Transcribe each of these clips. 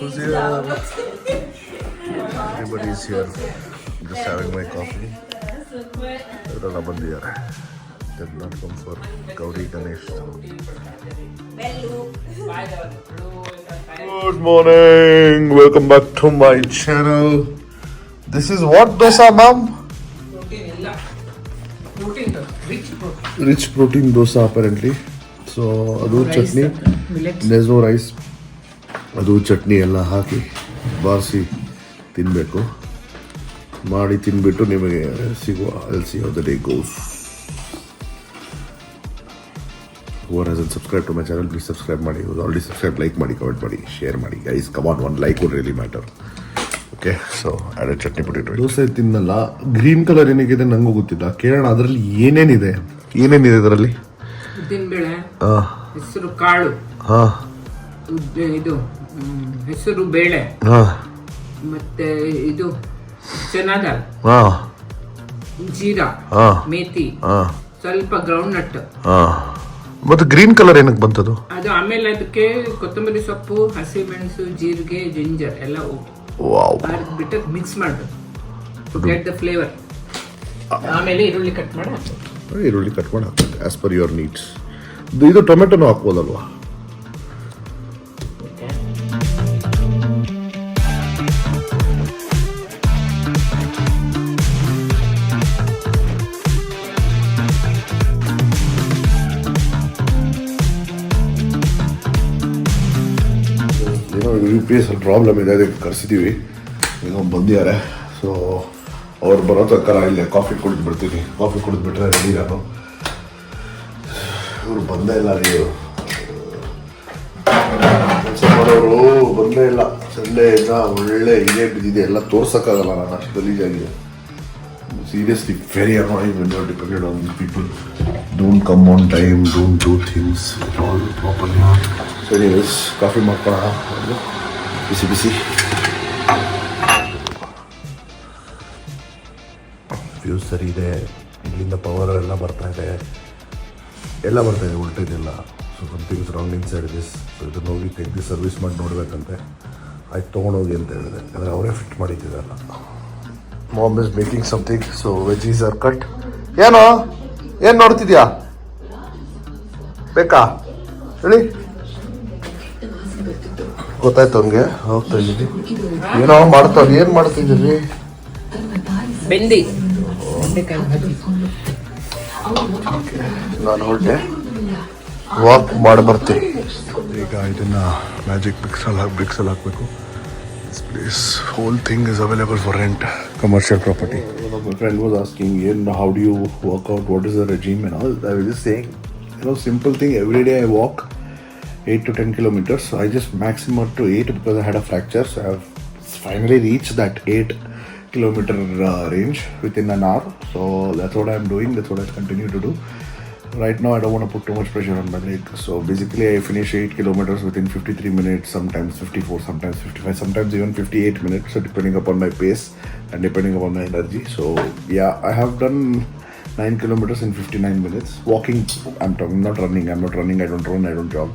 Who's here? Everybody's here. Just having my coffee. Everyone ಬಂದಿದ್ದಾರೆ. Did not come for Gauri Ganesh. Good morning. Welcome back to my channel. This is what dosa, ma'am? Rich protein dosa apparently. So adu chutney, there's no rice. ಅದು ಚಟ್ನಿ ಎಲ್ಲ ಹಾಕಿ ಬಾರಿಸಿ ತಿನ್ನಬೇಕು. ಮಾಡಿ ತಿನ್ಬಿಟ್ಟು ನಿಮಗೆ ಸಿಗುವ C how the day goes. Who hasn't subscribed to my channel, please subscribe ಮಾಡಿ. Who's already subscribed, like ಮಾಡಿ, comment ಮಾಡಿ, share ಮಾಡಿ. Guys, come on, one like would really matter. Okay, so add a chutney put it right. Dosa ತಿನ್ನಲ್ಲ. Green colour ಏನಿದೆ ನಂಗೂ ಗೊತ್ತಿಲ್ಲ. ಕೇಳೋಣ ಅದರಲ್ಲಿ ಏನೇನಿದೆ ಇದರಲ್ಲಿ. ಉದ್ದಿನಬೇಳೆ, ಹೆಸರು ಕಾಳು, ಇದು ಹೆಸರು ಬೇಳೆ, ಮತ್ತೆ ಇದು ಚನಾದ, ಜೀರಾ, ಮೇಥಿ, ಸ್ವಲ್ಪ ಗ್ರೌಂಡ್ ನಟ್. ಮತ್ತೆ ಗ್ರೀನ್ ಕಲರ್ ಏನಕ್ಕೆ ಬಂತದು? ಅದು ಆಮೇಲೆ ಅದಕ್ಕೆ ಕೊತ್ತಂಬರಿ ಸೊಪ್ಪು, ಹಸಿಮೆಣಸು, ಜೀರಿಗೆ, ಜಿಂಜರ್ ಎಲ್ಲ ಬಿಟ್ಟು ಮಿಕ್ಸ್ ಮಾಡಬೇಕು ಟು ಗೆಟ್ ದ ಫ್ಲೇವರ್. ಆಮೇಲೆ ಈರುಳ್ಳಿ ಕಟ್ ಮಾಡಿ ಹಾಕ್ಬೇಕು ಆಸ್ ಪರ್ ಯುವರ್ ನೀಡ್ಸ್. ಇದು ಟೊಮೆಟೊನು ಹಾಕ್ಬೋದಲ್ವಾ? UPS ಪ್ರಾಬ್ಲಮ್ ಇದೆ, ಅದಕ್ಕೆ ಕರೆಸಿದ್ದೀವಿ. ಈಗ ಬಂದಿದ್ದಾರೆ. ಸೊ ಅವ್ರು ಬರೋ ತನಕ ಇಲ್ಲೇ ಕಾಫಿ ಕುಡಿದ್ಬಿಡ್ತೀನಿ. ಕಾಫಿ ಕುಡಿದ್ಬಿಟ್ರೆ ರೆಡಿ ನಾನು. ಇವರು ಬಂದೇ ಇಲ್ಲ. ನೀವು ಕೆಲಸ ಮಾಡೋರು ಬಂದೇ ಇಲ್ಲ. ಸಂಡೇ ಇಂದ ಒಳ್ಳೆ ಇದೇ ಬಿದ್ದಿದೆ. ಎಲ್ಲ ತೋರ್ಸೋಕ್ಕಾಗಲ್ಲ, ನಾನು ಅಷ್ಟು ಗಲೀಜಾಗಿದೆ. Seriously, very annoying when you're dependent on people. Don't come on time, don't do things all properly. So anyways, coffee ಮಾಡ್ಕೊಳ್ಳೋಣ. ಬಿಸಿ ಫ್ಯೂಸ್ ಸರಿ ಇದೆ. ಇಲ್ಲಿಂದ ಪವರ್ ಎಲ್ಲ ಬರ್ತಾ ಇದೆ ಉಲ್ಟೇದೆಲ್ಲ. So something is wrong inside this. So ಇದನ್ನು ಹೋಗಿ ತೆಗೆದು ಸರ್ವಿಸ್ ಮಾಡಿ ನೋಡಬೇಕಂತೆ. ಆಯ್ತು ತೊಗೊಂಡೋಗಿ ಅಂತ ಹೇಳಿದೆ. ಅಂದರೆ ಅವರೇ fit ಮಾಡಿದ್ದಿದ್ದಲ್ಲ. Mom is making something, so veggies are cut. ಏನು ನೋಡ್ತಿದ್ಯಾ? ಬೇಕಾ ಹೇಳಿ. ಗೊತ್ತಾಯ್ತು ಅವನಿಗೆ. ಹೋಗ್ತಾ ಇದ್ದೀವಿ. ಏನೋ ಮಾಡ್ತಾವ್ರಿ. ಏನು ಮಾಡ್ತಿದ್ದೀರಿ? ಬೆಂದಿ. ನಾನು ಹೊರಟೆ ವಾಕ್ ಮಾಡಿ ಬರ್ತೀನಿ. ಈಗ ಇದನ್ನ ಮ್ಯಾಜಿಕ್ ಬ್ರಿಕ್ಸಲ್ಲಿ ಹಾಕಬೇಕು. This place, whole thing is available for rent. Commercial property. One of my friend was asking, how do you work out? What is the regime and all? I was just saying, simple thing. Every day I walk 8 to 10 kilometers. So I just maximum to 8 because I had a fracture. So I have finally reached that 8 kilometer range within an hour. So that's what I'm doing. That's what I continue to do. Right now, I don't want to put too much pressure on my leg. So basically, I finish 8 kilometers within 53 minutes, sometimes 54, sometimes 55, sometimes even 58 minutes. So depending upon my pace and depending upon my energy. So yeah, I have done 9 kilometers in 59 minutes. Walking, I'm talking, not running. I'm not running. I don't run. I don't jog.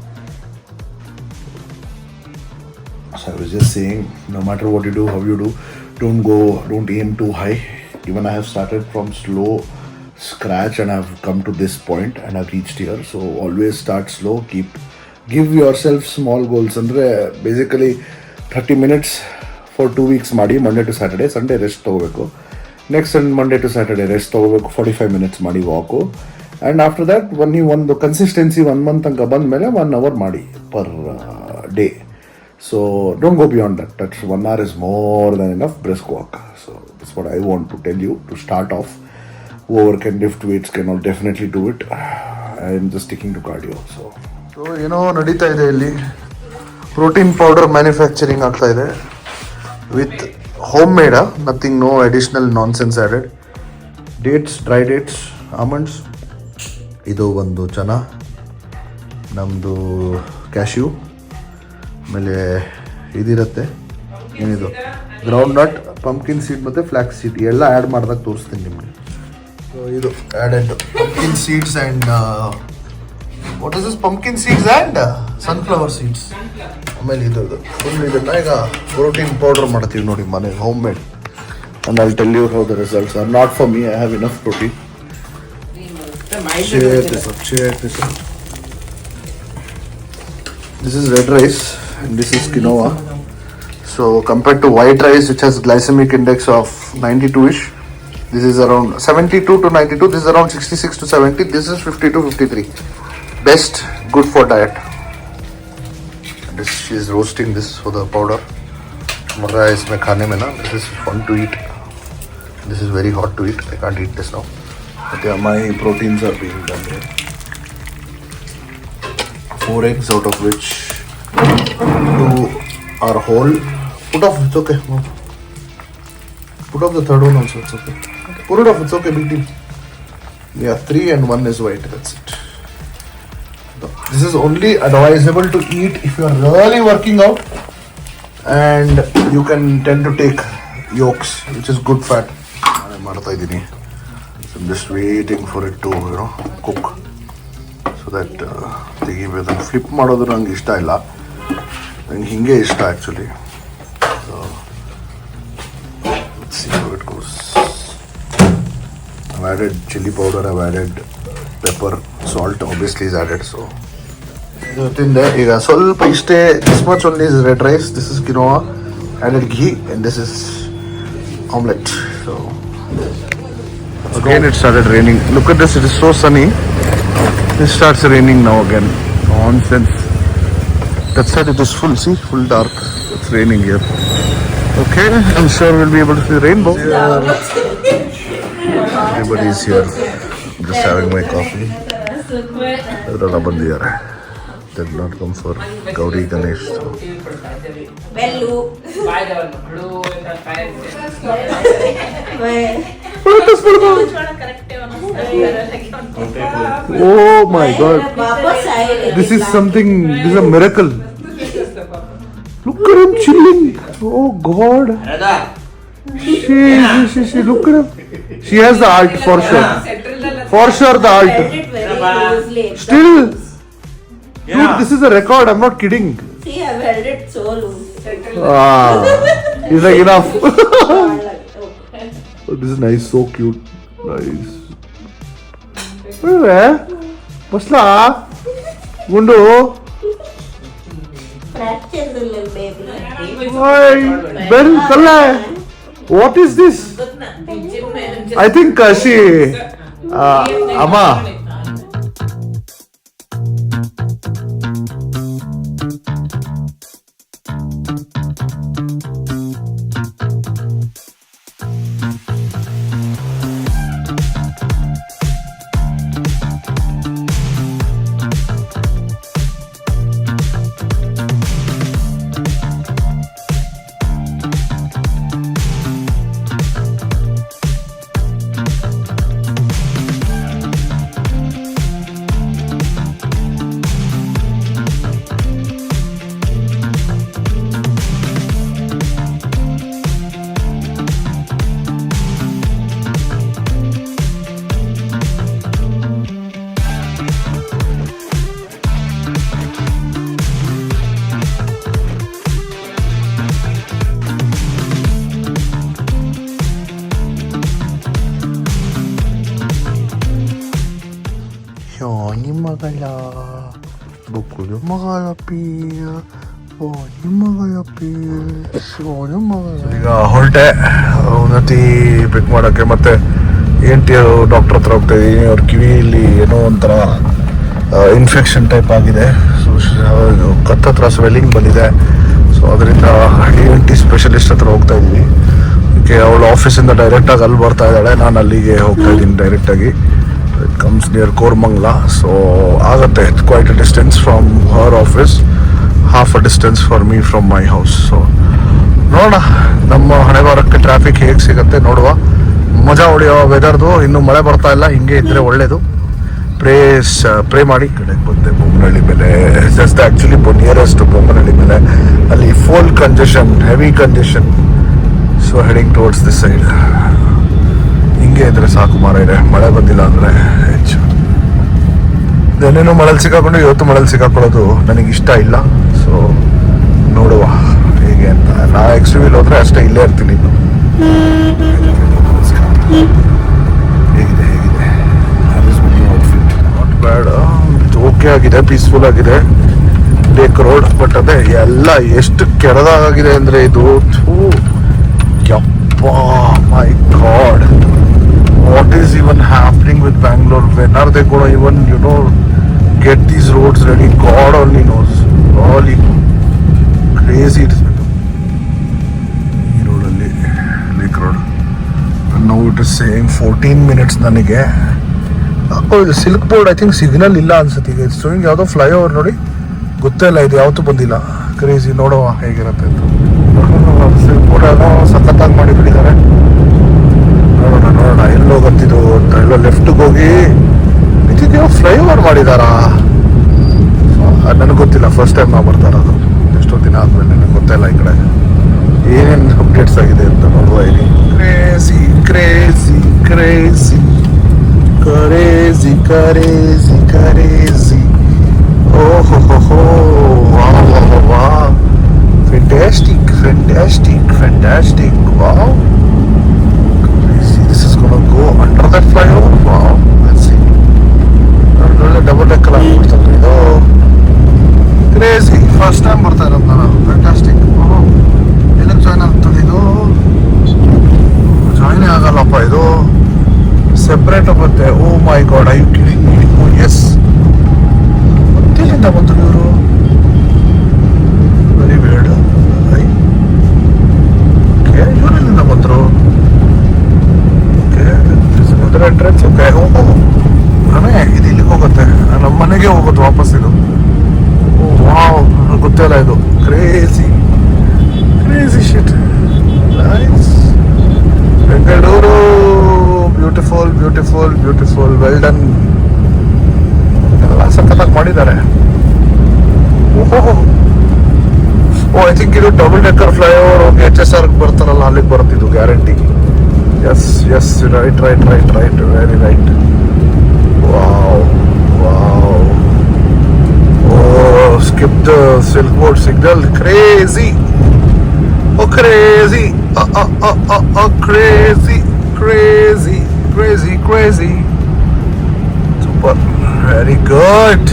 So I was just saying, no matter what you do, how you do, don't aim too high. Even I have started from slow scratch and I've come to this point and I've reached here. So always start slow. Give yourself small goals. Andre basically 30 minutes for 2 weeks ಮಾಡಿ, Monday to Saturday. Sunday rest ತಗೋಬೇಕು. Next Monday to Saturday rest ತಗೋಬೇಕು. 45 minutes ಮಾಡಿ ವಾಕು. And after that ಒಂದು consistency 1 month ತನಕ ಬಂದ ಮೇಲೆ 1 hour ಮಾಡಿ per day. So don't go beyond that. That's 1 hour is more than enough brisk walk. So that's what I want to tell you to start off. Whoever can lift weights can all definitely do it. I am just sticking to cardio. So ನಡೀತಾ ಇದೆ ಇಲ್ಲಿ. Protein powder manufacturing ಆಗ್ತಾ ಇದೆ with homemade. Nothing, no additional nonsense added. Dates, dry dates, almonds. ಇದು ಒಂದು ಚನಾ, ನಮ್ಮದು cashew, ಆಮೇಲೆ ಇದಿರುತ್ತೆ ಏನಿದು ಗ್ರೌಂಡ್ ನಟ್, ಪಂಪ್ಕಿನ್ ಸೀಡ್ ಮತ್ತು ಫ್ಲ್ಯಾಕ್ಸ್ ಸೀಡ್ ಎಲ್ಲ ಆ್ಯಡ್ ಮಾಡಿದಾಗ ತೋರಿಸ್ತೀನಿ ನಿಮಗೆ. ಸೊ ಇದು added pumpkin seeds and what is this? Pumpkin seeds and sunflower seeds. ಆಮೇಲೆ ಇದು ಫುಲ್ ಇದನ್ನು ಈಗ ಪ್ರೋಟೀನ್ ಪೌಡರ್ ಮಾಡ್ತೀವಿ ನೋಡಿ ಮನೆಗೆ home made. And I'll tell you how the results are. Not for me, I have enough protein. Check this up. This is red rice and this is quinoa. So compared to white rice which has glycemic index of 92ish, this is around 72 to 92, this is around 66 to 70, this is 50 to 53. Best, good for diet. This, she is roasting this for the powder. मजा है इसमें खाने में ना. This is fun to eat. This is very hot to eat. I can't eat this now. But yeah, my proteins are being done here. 4 eggs, out of which 2 are whole. Put off, it's okay. Put off the third one also, it's okay. Put it off, it's okay, big deal. Yeah, 3 and 1 is white, that's it. This is only advisable to eat if you are really working out and you can tend to take yolks, which is good fat. So I'm just waiting for it to, cook so that ತೆಗಿಬೇಕು. Flip ಮಾಡೋದು ನಂಗೆ ಇಷ್ಟ ಇಲ್ಲ, ನಂಗೆ ಹಿಂಗೆ ಇಷ್ಟ actually. So let's see how it goes. I've added chili powder, I've added pepper, salt obviously is added. So ತಿಂದೆ ಈಗ ಸ್ವಲ್ಪ ಇಷ್ಟೇ. This much only is red rice, this is quinoa, added ghee, and this is omelette. So again it started raining. Look at this, it is so sunny. It starts raining now again. Nonsense. That side it is full, see, full dark. It's raining here. Okay, I'm sure we'll be able to see the rainbow. Everybody is here. I'm just having my coffee. Everyone ಬಂದಿದ್ದಾರೆ. Did not come for Gauri Ganesh. So. Oh my God! This is something. This is a miracle. Look at him chilling. Oh God! She. Look at him. She has the art for sure. For sure, the art. Still. Yeah. Dude, this is a record. I'm not kidding. See, I've held it so loose. He's like enough. Oh, this is nice, so cute. Nice. Masla, Gundu. Fracture the little baby. Why? Ben, Kalla. What is this? I think she, Amma. Bukulo magalapi. ಈಗ ಹೊರಟೆ ಉನ್ನತಿ ಪಿಕ್ ಮಾಡೋಕ್ಕೆ. ಮತ್ತೆ ENT doctor ಹತ್ರ ಹೋಗ್ತಾ ಇದ್ದೀನಿ. ಅವ್ರ ಕಿವಿಯಲ್ಲಿ ಏನೋ ಒಂಥರ ಇನ್ಫೆಕ್ಷನ್ ಟೈಪ್ ಆಗಿದೆ. ಸೊ ಕತ್ತತ್ರ ಸ್ವೆಲ್ಲಿಂಗ್ ಬಂದಿದೆ. ಸೊ ಅದರಿಂದ ENT ಸ್ಪೆಷಲಿಸ್ಟ್ ಹತ್ರ ಹೋಗ್ತಾ ಇದ್ದೀವಿ. ಓಕೆ, ಅವಳು ಆಫೀಸಿಂದ ಡೈರೆಕ್ಟಾಗಿ ಅಲ್ಲಿ ಬರ್ತಾ ಇದ್ದಾಳೆ, ನಾನು ಅಲ್ಲಿಗೆ ಹೋಗ್ತಾ ಇದ್ದೀನಿ ಡೈರೆಕ್ಟಾಗಿ. It comes near Koramangala. So ಆಗುತ್ತೆ, it's quite a distance from her office, half a distance for me from my house. So ನೋಡೋಣ ನಮ್ಮ ಹಣೆ ಬರಕ್ಕೆ ಟ್ರಾಫಿಕ್ ಹೇಗೆ ಸಿಗುತ್ತೆ ನೋಡುವ. ಮಜಾ ಹೊಡೆಯೋ ವೆದರ್ದು. ಇನ್ನು ಮಳೆ ಬರ್ತಾ ಇಲ್ಲ, ಹಿಂಗೆ ಇದ್ರೆ ಒಳ್ಳೇದು. ಪ್ರೇ ಮಾಡಿ. ಕಡೆಗೆ ಬಂದೆ ಬೊಮ್ಮನಹಳ್ಳಿ ಮೇಲೆ. ಜಸ್ಟ್ ಆ್ಯಕ್ಚುಲಿ ನಿಯರೆಸ್ಟ್ ಬೊಮ್ಮನಹಳ್ಳಿ ಮೇಲೆ. ಅಲ್ಲಿ full congestion, heavy congestion. So heading towards this side. ಹಿಂಗೆ ಇದ್ರೆ ಸಾಕು ಮಾರ ಇದೆ. ಮಳೆ ಬಂದಿಲ್ಲ ಅಂದರೆ ಹೆಚ್ಚು. ಏನೇನೋ ಮಳಲ್ಲಿ ಸಿಕ್ಕಾಕೊಂಡು ಇವತ್ತು ಮಳಲ್ಲಿ ಸಿಕ್ಕಾಕೊಳ್ಳೋದು ನನಗೆ ಇಷ್ಟ ಇಲ್ಲ. ಸೊ ನೋಡುವ ಹೇಗೆ ಅಂತ. ನಾ ಎಕ್ಸ್ಟ್ರೀವಿಲ್ ಹೋದ್ರೆ ಅಷ್ಟೇ, ಇಲ್ಲೇ ಇರ್ತೀನಿ ಇನ್ನು. ಹೇಗಿದೆ ಔಟ್ಫಿಟ್? ನಾಟ್ ಬ್ಯಾಡ್, ಓಕೆ ಆಗಿದೆ, ಪೀಸ್ಫುಲ್ ಆಗಿದೆ ಲೇಕ್ ರೋಡ್. ಬಟ್ ಅದೇ ಎಲ್ಲ ಎಷ್ಟು ಕೆಡದಾಗಿದೆ ಅಂದರೆ ಇದು, ಯಪ್ಪಾ ಮೈ god, what is even happening with Bangalore? When are they going to even, get these roads ready? God only knows. Really crazy it is become. Ee road alli, Lake Road. And now it is saying 14 minutes ನನಗೆ. ಇದು silk board, I think signal ಇಲ್ಲ ಅನ್ಸುತ್ತೆ ಈಗ. It's showing ಯಾವುದೋ flyover ನೋಡಿ, ಗೊತ್ತೇ ಇಲ್ಲ ಇದು ಯಾವತ್ತೂ ಬಂದಿಲ್ಲ. ಕ್ರೇಜಿ, ನೋಡುವ ಹೇಗಿರುತ್ತೆ ಅಂತ. ಸಿಲ್ಕ್ ಬೋರ್ಡ್ ಏನೋ ಸಖತ್ತಾಗಿ ಮಾಡಿ ಬಿಟ್ಟಿದ್ದಾರೆ. ನೋಡೋಣ ಎಲ್ಲೋಗತ್ತಿದು ಅಂತ. ಎಲ್ಲೋ ಲೆಫ್ಟ್ಗೆ ಹೋಗಿ ಇದಕ್ಕೆ ಫ್ಲೈಓವರ್ ಮಾಡಿದಾರಾ? ನನಗೆ ಗೊತ್ತಿಲ್ಲ, ಫಸ್ಟ್ ಟೈಮ್ ನಾವು ಬರ್ತಾ ಇರೋದು. ಎಷ್ಟೋ ದಿನ ಆದ್ಮೇಲೆ ನನಗೆ ಗೊತ್ತಿಲ್ಲ ಈ ಕಡೆ ಏನೇನು ಅಪ್ಡೇಟ್ಸ್ ಆಗಿದೆ ಅಂತ ನೋಡುವ. ಇಲ್ಲಿ ಕ್ರೇಜಿ ಕ್ರೇಜಿ ಕ್ರೇಜಿ ಕರೇಜಿ ಕರೇಜಿ ಕರೇಜಿ. ಓಹೋ ಹೋ, ವಾ fantastic fantastic fantastic. Wow, this is gonna go under that flyover. Wow, let's see. ಒಳ್ಳೆ ಡಬಲ್ ಡೆಕ್ಕರ್ ಆಗ್ಬಿಡ್ತಲ್ಲ ಇದು. ಕ್ರೇಜಿ, ಫಸ್ಟ್ ಟೈಮ್ ಬರ್ತಾ ಇರೋದು ನಾನು. ಫ್ಯಾಂಟಾಸ್ಟಿಕ್. ಎಲ್ಲಿಗೆ ಜಾಯ್ನ್ ಆಗ್ತದೆ ಇದು? ಜಾಯ್ನೇ ಆಗಲ್ಲಪ್ಪ ಇದು, ಸೆಪ್ರೇಟ್ ಬರುತ್ತೆ. Oh my God, I you kidding me? Oh yes, ಮತ್ತೆಲ್ಲಿಂದ ಬಂತು ಇವರು? ವೆರಿ ವೇರ್ಡ್. ಇವರೆಲ್ಲಿಂದ ಬಂದರು? ಎಂಟ್ರೆನ್ಸ್. ಓಕೆ, ನಾನೇ ಇದು ಇಲ್ಲಿಗೆ ಹೋಗುತ್ತೆ, ನಮ್ಮ ಮನೆಗೆ ಹೋಗೋದು ವಾಪಸ್ ಇದು. ವಾವ್, ಗೊತ್ತೇ ಇಲ್ಲ ಇದು. Crazy crazy shit. Nice. Bengaluru, beautiful beautiful beautiful, well done. ಎಲ್ಲ ಸಖತ್ತಾಗಿ ಮಾಡಿದ್ದಾರೆ. ಓಹೋ, ಐ ಥಿಂಕ್ ಇದು ಡಬಲ್ ಡೆಕ್ಕರ್ ಫ್ಲೈಓವರ್ ಹೋಗಿ HSR ಬರ್ತಾರಲ್ಲ, ಅಲ್ಲಿಗೆ ಬರ್ತಿದ್ದು guarantee. Yes, right, very right. Wow. Oh, skip the Silk Board signal. Crazy. Oh, crazy. Crazy. Super. Very good.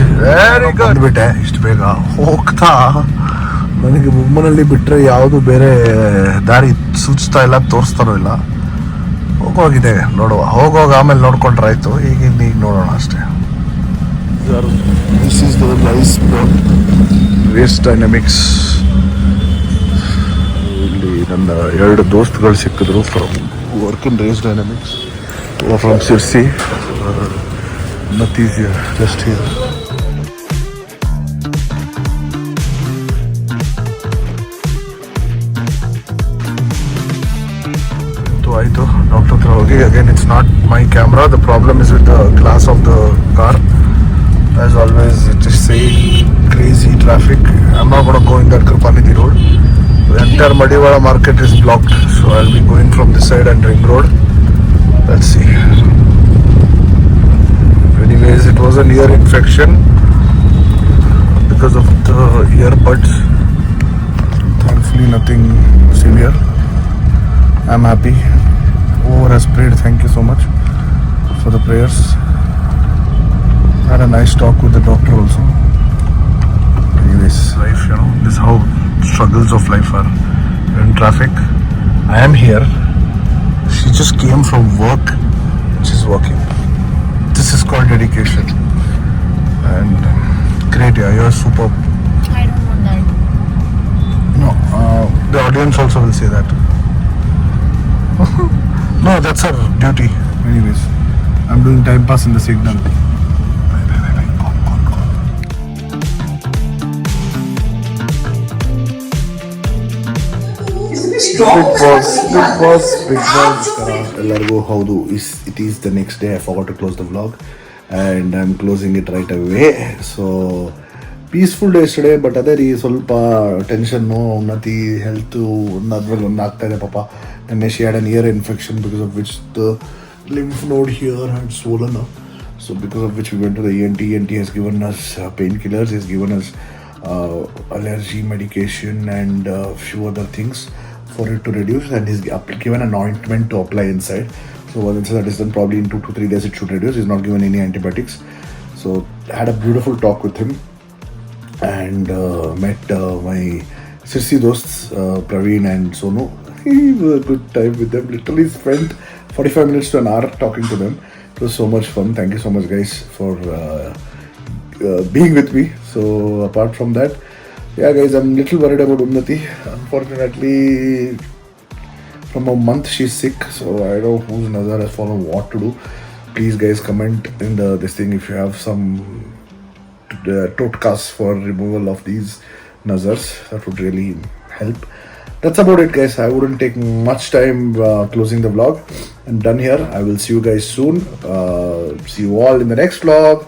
ಬಂದ್ಬಿಟ್ಟೆ ಇಷ್ಟು ಬೇಗ. ಹೋಗ್ತಾ ನನಗೆ ಮುಂಬೈನಲ್ಲಿ ಬಿಟ್ಟರೆ ಯಾವುದು ಬೇರೆ ದಾರಿ ಸೂಚಿಸ್ತಾ ಇಲ್ಲ, ತೋರಿಸ್ತಾನೂ ಇಲ್ಲ. ಹೋಗೋಗಿದೆ, ನೋಡುವ. ಹೋಗುವಾಗ ಆಮೇಲೆ ನೋಡ್ಕೊಂಡ್ರೆ ಆಯ್ತು. ಈಗ ನೋಡೋಣ ಅಷ್ಟೇ. This is the nice spot, Race Dynamics. ಇಲ್ಲಿ ನನ್ನ 2 ದೋಸ್ತುಗಳು ಸಿಕ್ಕಿದ್ರು from work in Race Dynamics, from Sirsi. not easier, just here. ಆಯಿತು, ಡಾಕ್ಟರ್ ಹತ್ರ ಹೋಗಿ. Again it's not my camera, the problem is with the glass of the car. As always it is same crazy traffic. I am not gonna go in that Krupanidhi road. The entire Madiwala market is blocked, so I'll be going from this side and Ring Road. Let's see. Anyways, it was an ear infection because of the earbuds. Thankfully nothing severe. I'm happy. Over has prayed. Thank you so much for the prayers. Had a nice talk with the doctor also. Anyways, life, this is how struggles of life are. In traffic, I am here. She just came from work. She's working. This is called dedication. And great, yeah, you're superb. I don't want that. No, the audience also will say that. No, that's her duty. Anyways, I'm doing time pass in the signal. Bye. Call. Big boss. ಎಲ್ಲರಿಗೂ ಹೌದು, it is the next day. I forgot to close the vlog and I'm closing it right away. So peaceful day yesterday. But ಅದೇ ರೀ, ಸ್ವಲ್ಪ ಟೆನ್ಷನ್ನು, ಉನ್ನತಿ health ಅದ್ರಲ್ಲಿ ಆಗ್ತಾ ಇದೆ ಪಾಪ. ನೆನ್ನೆ she had an year infection because of which the lymph node here had swollen up. So because of which we went to the ENT. ENT has given us painkillers. He has given us allergy medication and few other things for it to reduce, and he's given an ointment to apply inside. So once that is done, probably in 2 to 3 days it should reduce. He's not given any antibiotics. So I had a beautiful talk with him and met my Sirsi dosts Praveen and Sonu. It was a good time with them. Literally spent 45 minutes to an hour talking to them. It was so much fun. Thank you so much, guys, for being with me. So apart from that, yeah, guys, I'm a little worried about Unnati. Unfortunately, from a month she's sick, so I don't know whose nazar has fallen, what to do. Please, guys, comment in this thing if you have some totkas for removal of these nazars. That would really help. That's about it, guys. I wouldn't take much time closing the vlog. I'm done here. I will see you guys soon. See you all in the next vlog.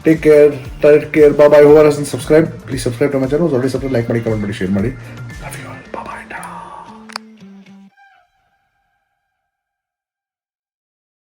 Take care. Bye bye. Whoever hasn't subscribed, please subscribe to my channel. Already subscribe, like, comment, share.